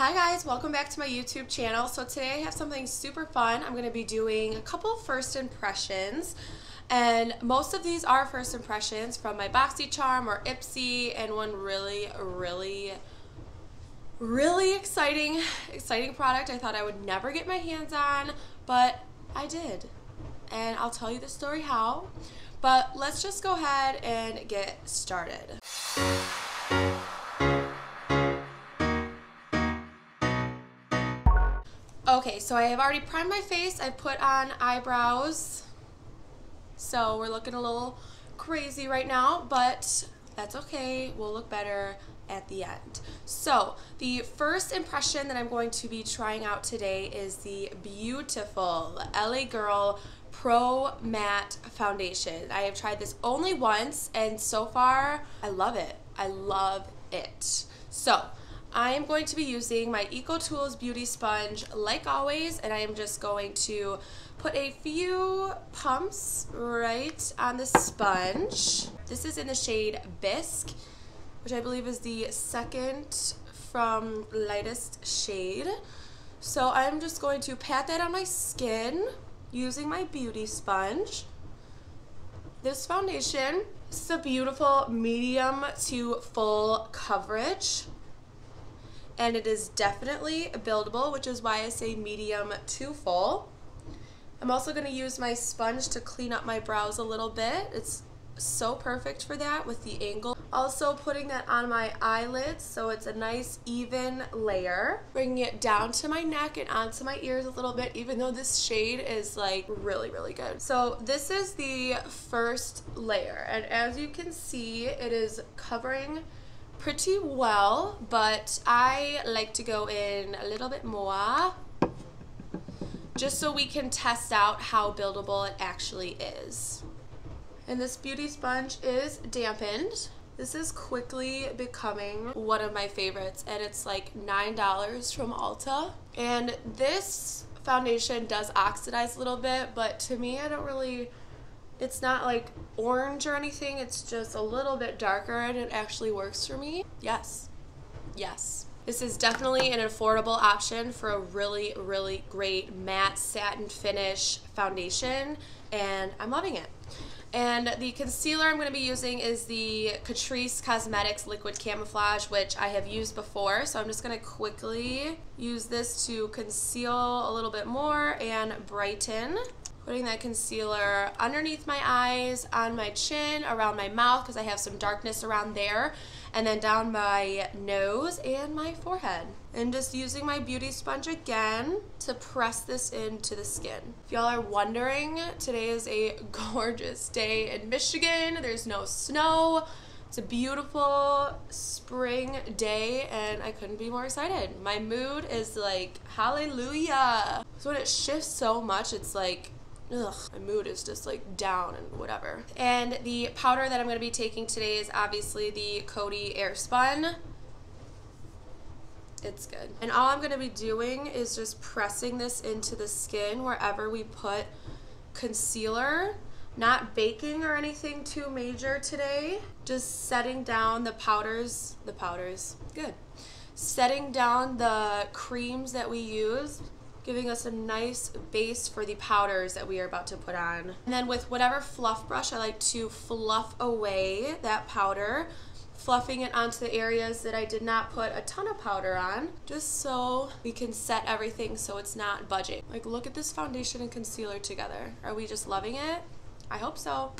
Hi guys, welcome back to my YouTube channel. So today I have something super fun. I'm going to be doing a couple first impressions, and most of these are first impressions from my Boxy charm or Ipsy, and one really exciting product I thought I would never get my hands on, but I did, and I'll tell you the story how. But let's just go ahead and get started. Okay, so I have already primed my face. I put on eyebrows. So we're looking a little crazy right now, but that's okay. We'll look better at the end. So the first impression that I'm going to be trying out today is the beautiful LA Girl Pro Matte Foundation. I have tried this only once, and so far I love it. I love it. So I am going to be using my EcoTools Beauty Sponge like always, and I am just going to put a few pumps right on the sponge. This is in the shade Bisque, which I believe is the second from lightest shade. So I'm just going to pat that on my skin using my beauty sponge. This foundation is a beautiful medium to full coverage, and it is definitely buildable, which is why I say medium to full. I'm also going to use my sponge to clean up my brows a little bit. It's so perfect for that with the angle. Also putting that on my eyelids so it's a nice even layer. Bringing it down to my neck and onto my ears a little bit, even though this shade is like really good. So this is the first layer, and as you can see, it is covering pretty well, but I like to go in a little bit more just so we can test out how buildable it actually is. And this beauty sponge is dampened. This is quickly becoming one of my favorites, and it's like $9 from Ulta. And this foundation does oxidize a little bit, but to me, it's not like orange or anything. It's just a little bit darker, and it actually works for me. Yes. This is definitely an affordable option for a really great matte satin finish foundation, and I'm loving it. And the concealer I'm going to be using is the Catrice Cosmetics Liquid Camouflage, which I have used before. So I'm just going to quickly use this to conceal a little bit more and brighten. Putting that concealer underneath my eyes, on my chin, around my mouth because I have some darkness around there, and then down my nose and my forehead. And just using my beauty sponge again to press this into the skin. If y'all are wondering, today is a gorgeous day in Michigan. There's no snow. It's a beautiful spring day, and I couldn't be more excited. My mood is like hallelujah. So when it shifts so much, it's like, ugh, my mood is just like down and whatever. And the powder that I'm going to be taking today is obviously the Coty Airspun. It's good. And all I'm going to be doing is just pressing this into the skin wherever we put concealer. Not baking or anything too major today. Just setting down the powders. Good. Setting down the creams that we use, giving us a nice base for the powders that we are about to put on. And then with whatever fluff brush, I like to fluff away that powder, fluffing it onto the areas that I did not put a ton of powder on, just so we can set everything so it's not budging. Like, look at this foundation and concealer together. Are we just loving it? I hope so,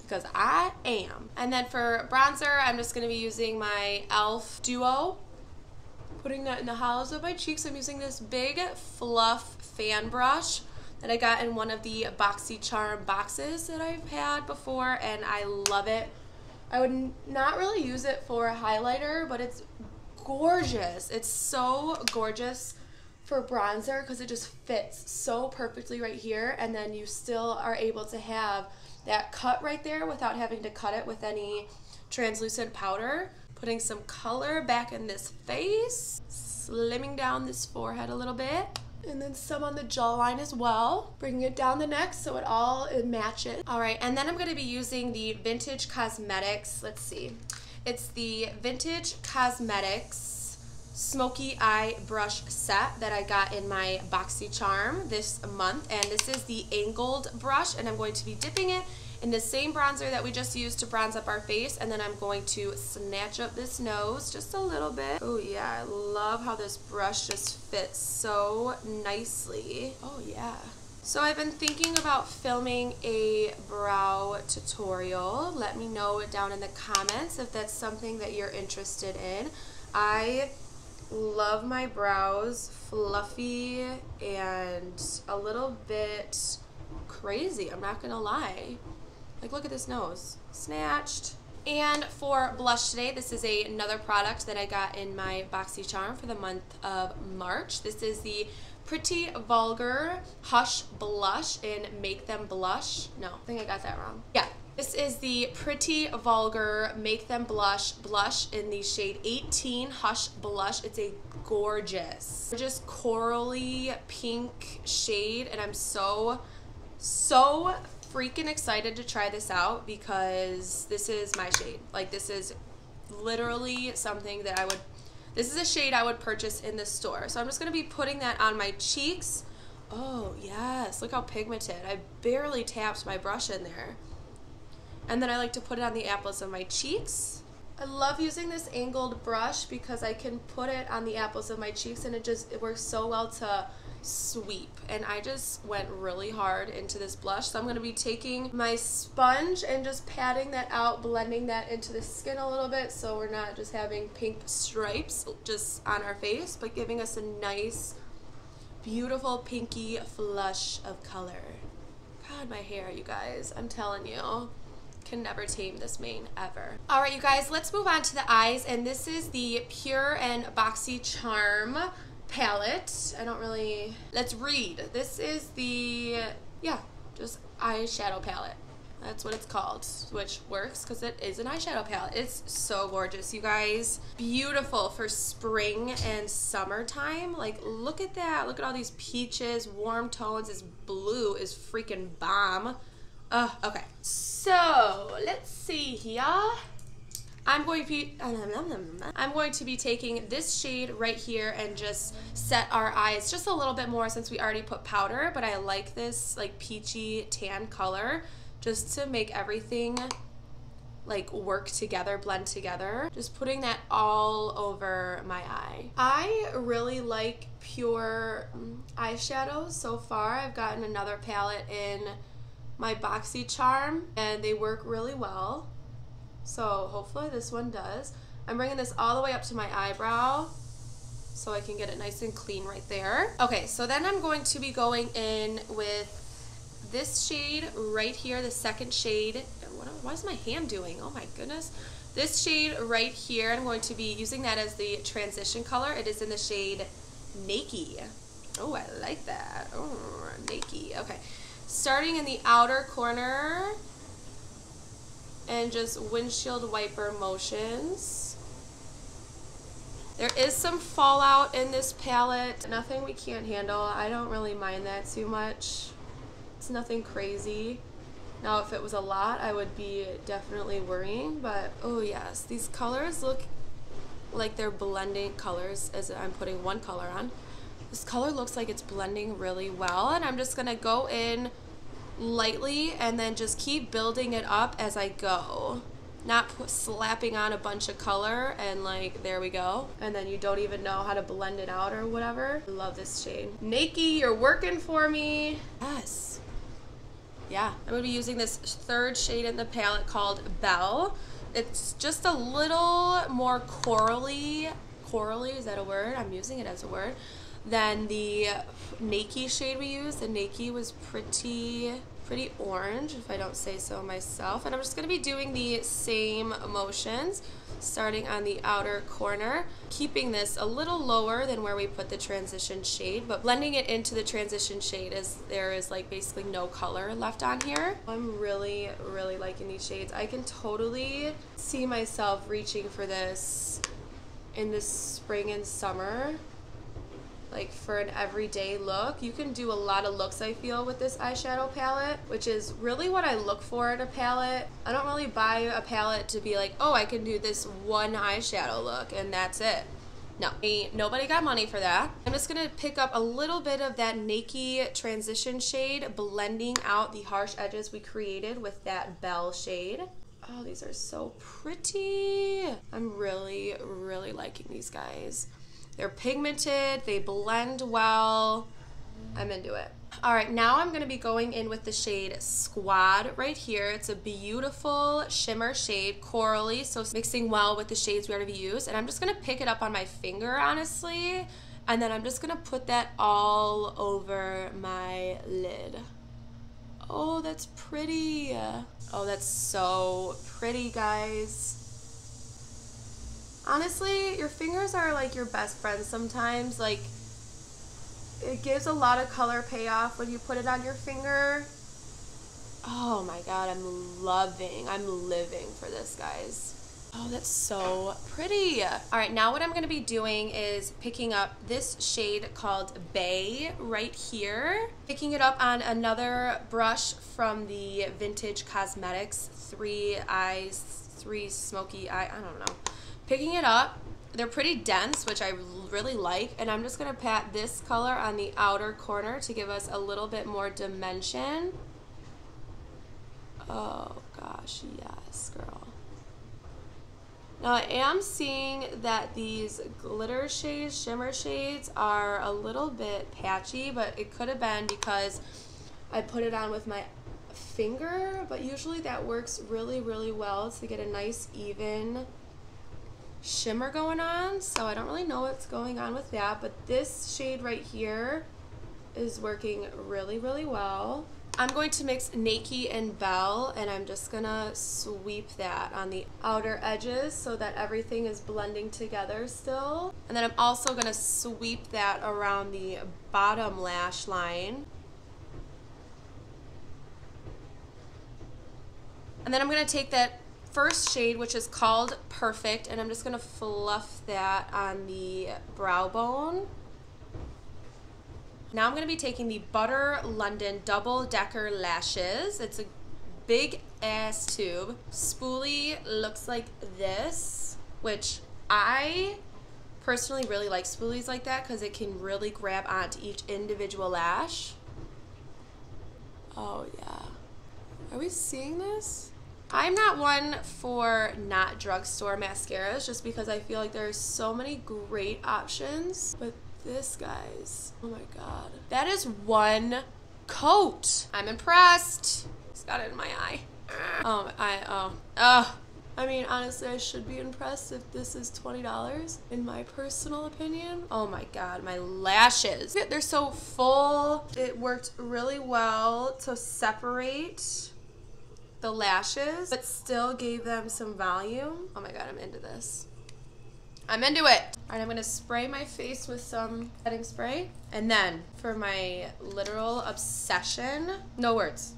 because I am. And then for bronzer, I'm just going to be using my e.l.f. Duo. Putting that in the hollows of my cheeks. I'm using this big fluff fan brush that I got in one of the Boxy charm boxes that I've had before, and I love it. I would not really use it for a highlighter, but it's gorgeous. It's so gorgeous for bronzer because it just fits so perfectly right here, and then you still are able to have that cut right there without having to cut it with any translucent powder. Putting some color back in this face, slimming down this forehead a little bit, and then some on the jawline as well. Bringing it down the neck so it all matches. All right, and then I'm going to be using the Vintage Cosmetics. Let's see. It's the Vintage Cosmetics smoky eye brush set that I got in my Boxy Charm this month, and this is the angled brush, and I'm going to be dipping it in the same bronzer that we just used to bronze up our face, and then I'm going to snatch up this nose just a little bit. Oh yeah, I love how this brush just fits so nicely. Oh yeah. So I've been thinking about filming a brow tutorial. Let me know down in the comments if that's something that you're interested in. I love my brows fluffy and a little bit crazy, I'm not gonna lie. Like, look at this nose, snatched. And for blush today, this is another product that I got in my Boxy Charm for the month of March. This is the Pretty Vulgar Hush Blush in Make Them Blush. No, I think I got that wrong. Yeah, this is the Pretty Vulgar Make Them Blush in the shade 18 Hush Blush. It's a gorgeous corally pink shade, and I'm so freaking excited to try this out because this is my shade. Like, this is literally something that this is a shade I would purchase in the store. So I'm just going to be putting that on my cheeks. Oh yes, look how pigmented. I barely tapped my brush in there. And then I like to put it on the apples of my cheeks. I love using this angled brush because I can put it on the apples of my cheeks, and it works so well to sweep. And I just went really hard into this blush, so I'm going to be taking my sponge and just patting that out, blending that into the skin a little bit so we're not just having pink stripes just on our face, but giving us a nice beautiful pinky flush of color. God, my hair, you guys, I'm telling you, can never tame this mane ever. Alright, you guys, let's move on to the eyes, and this is the Pure and Boxy Charm palette. Let's read. This is the, just eyeshadow palette. That's what it's called, which works because it is an eyeshadow palette. It's so gorgeous, you guys. Beautiful for spring and summertime. Like, look at that. Look at all these peaches, warm tones. This blue is freaking bomb. Okay. So, let's see here. I'm going to be taking this shade right here and just set our eyes just a little bit more since we already put powder, but I like this like peachy tan color just to make everything like work together, blend together. Just putting that all over my eye. I really like Pure eyeshadows so far. I've gotten another palette in my Boxy Charm and they work really well. So hopefully this one does. I'm bringing this all the way up to my eyebrow so I can get it nice and clean right there. Okay, so then I'm going to be going in with this shade right here, the second shade. Why is my hand doing? Oh my goodness. This shade right here, I'm going to be using that as the transition color. It is in the shade Naked. Oh, I like that. Oh, Naked. Okay. Starting in the outer corner, and just windshield wiper motions. There is some fallout in this palette. Nothing we can't handle. I don't really mind that too much. It's nothing crazy. Now if it was a lot, I would be definitely worrying, but oh yes, these colors look like they're blending colors as I'm putting one color on. This color looks like it's blending really well, and I'm just gonna go in lightly and then just keep building it up as I go, not slapping on a bunch of color and like there we go, and then you don't even know how to blend it out or whatever. I love this shade. Naked, you're working for me. Yes. Yeah, I'm gonna be using this third shade in the palette called Belle. It's just a little more corally, is that a word? I'm using it as a word, than the Naked shade we used. The Naked was pretty orange, if I don't say so myself. And I'm just going to be doing the same motions, starting on the outer corner, keeping this a little lower than where we put the transition shade, but blending it into the transition shade as there is like basically no color left on here. I'm really liking these shades. I can totally see myself reaching for this in the spring and summer, like for an everyday look. You can do a lot of looks, I feel, with this eyeshadow palette, which is really what I look for in a palette. I don't really buy a palette to be like, oh, I can do this one eyeshadow look and that's it. No, nobody got money for that. I'm just gonna pick up a little bit of that Naked Transition shade, blending out the harsh edges we created with that Belle shade. Oh, these are so pretty. I'm really, really liking these guys. They're pigmented, they blend well. I'm into it. All right, now I'm gonna be going in with the shade Squad right here. It's a beautiful shimmer shade, corally, so mixing well with the shades we already used. And I'm just gonna pick it up on my finger, honestly, and then I'm just gonna put that all over my lid. Oh, that's pretty. Oh, that's so pretty, guys. Honestly, your fingers are like your best friends sometimes. Like, it gives a lot of color payoff when you put it on your finger. Oh my God, I'm living for this, guys. Oh, that's so pretty. All right, now what I'm gonna be doing is picking up this shade called Bay right here. Picking it up on another brush from the Vintage Cosmetics 3 Smoky Eye, I don't know. Picking it up. They're pretty dense, which I really like, and I'm just gonna pat this color on the outer corner to give us a little bit more dimension. Oh gosh, yes, girl. Now I am seeing that these glitter shades, shimmer shades, are a little bit patchy, but it could have been because I put it on with my finger, but usually that works really, really well to get a nice even shimmer going on, so I don't really know what's going on with that, but this shade right here is working really, really well. I'm going to mix Naked and Belle, and I'm just gonna sweep that on the outer edges so that everything is blending together still. And then I'm also gonna sweep that around the bottom lash line. And then I'm gonna take that first shade, which is called Perfect, and I'm just gonna fluff that on the brow bone. Now I'm gonna be taking the Butter London Double Decker Lashes. It's a big ass tube. Spoolie looks like this, which I personally really like spoolies like that because it can really grab onto each individual lash. Oh yeah. Are we seeing this? I'm not one for not drugstore mascaras just because I feel like there's so many great options, but this, guys, oh my God. That is one coat. I'm impressed. It's got it in my eye. I mean, honestly, I should be impressed if this is $20 in my personal opinion. Oh my God, my lashes. They're so full. It worked really well to separate the lashes, but still gave them some volume. Oh my God, I'm into this. I'm into it. All right, I'm gonna spray my face with some setting spray. And then for my literal obsession, no words.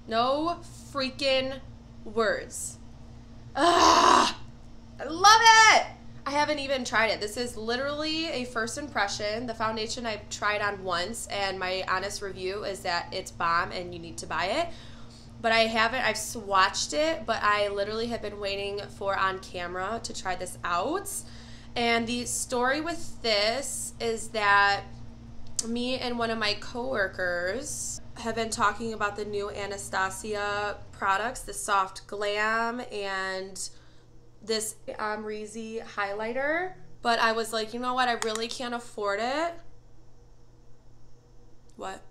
No freaking words. Ah, I love it. I haven't even tried it. This is literally a first impression. The foundation I've tried on once, and my honest review is that it's bomb and you need to buy it. But I haven't, I've swatched it, but I literally have been waiting for on camera to try this out. And the story with this is that me and one of my coworkers have been talking about the new Anastasia products, the Soft Glam and this Amrezy highlighter. But I was like, you know what, I really can't afford it. What?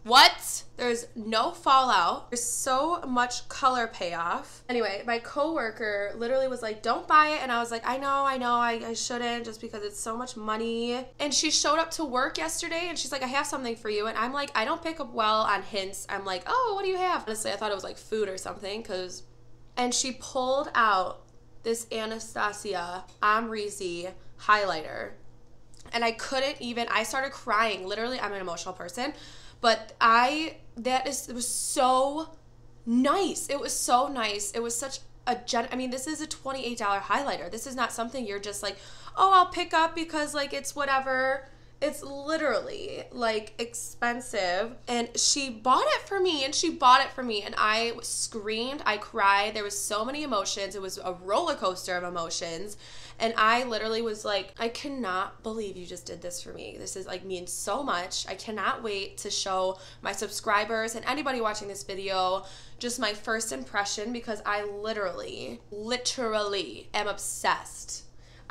What? There's no fallout. There's so much color payoff. Anyway, my coworker literally was like, don't buy it. And I was like, I know, I shouldn't just because it's so much money. And she showed up to work yesterday and she's like, I have something for you. And I'm like, I don't pick up well on hints. I'm like, oh, what do you have? Honestly, I thought it was like food or something and she pulled out this Anastasia Amrezy highlighter. And I couldn't even, I started crying. Literally, I'm an emotional person. But it was so nice. It was so nice. It was such a, I mean, this is a $28 highlighter. This is not something you're just like, oh, I'll pick up because like it's whatever. It's literally like expensive, and she bought it for me, and I screamed, I cried. There was so many emotions. It was a roller coaster of emotions, and I literally was like, I cannot believe you just did this for me. This is like means so much. I cannot wait to show my subscribers and anybody watching this video just my first impression, because I literally am obsessed.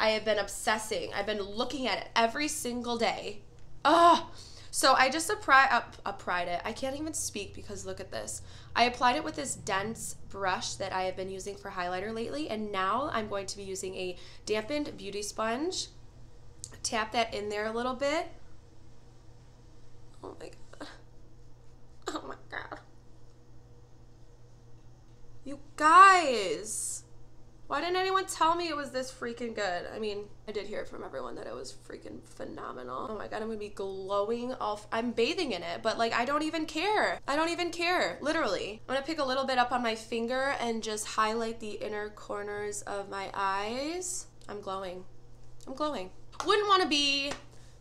I have been obsessing. I've been looking at it every single day. Ugh. So I just applied it. I can't even speak because look at this. I applied it with this dense brush that I have been using for highlighter lately, and now I'm going to be using a dampened beauty sponge. Tap that in there a little bit. Oh my god. Oh my god. You guys. Why didn't anyone tell me it was this freaking good? I mean, I did hear from everyone that it was freaking phenomenal. Oh my god, I'm gonna be glowing off. I'm bathing in it, but like, I don't even care. I don't even care, literally. I'm gonna pick a little bit up on my finger and just highlight the inner corners of my eyes. I'm glowing. I'm glowing. Wouldn't want to be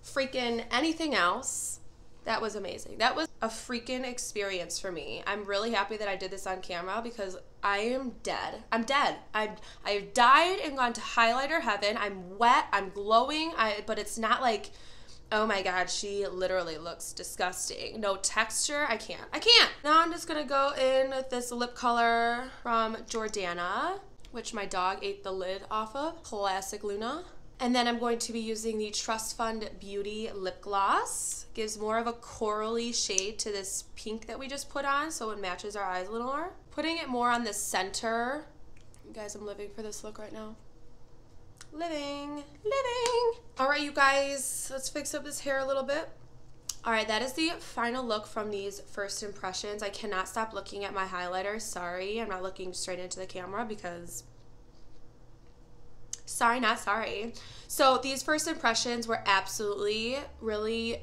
freaking anything else. That was amazing. That was a freaking experience for me. I'm really happy that I did this on camera because I am dead. I'm dead. I've died and gone to highlighter heaven. I'm wet. I'm glowing. But it's not like, oh my god, she literally looks disgusting. No texture. I can't. Now I'm just going to go in with this lip color from Jordana, which my dog ate the lid off of. Classic Luna. And then I'm going to be using the Trust Fund Beauty Lip Gloss. Gives more of a corally shade to this pink that we just put on, so it matches our eyes a little more. Putting it more on the center. You guys, I'm living for this look right now. Living. All right, you guys, let's fix up this hair a little bit. All right, that is the final look from these first impressions. I cannot stop looking at my highlighter. Sorry, I'm not looking straight into the camera because... Sorry, not sorry. So these first impressions were absolutely really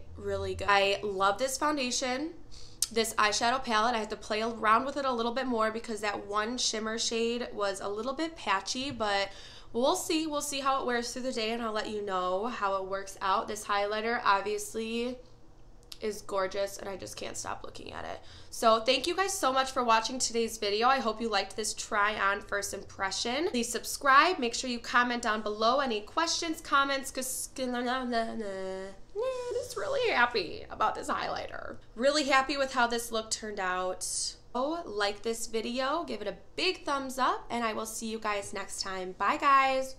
good. I love this foundation, this eyeshadow palette. I had to play around with it a little bit more because that one shimmer shade was a little bit patchy, but we'll see. We'll see how it wears through the day, and I'll let you know how it works out. This highlighter obviously is gorgeous, and I just can't stop looking at it. So thank you guys so much for watching today's video. I hope you liked this try on first impression. Please subscribe. Make sure you comment down below any questions, comments, because just really happy about this highlighter. Really happy with how this look turned out. So like this video, give it a big thumbs up, and I will see you guys next time. Bye guys.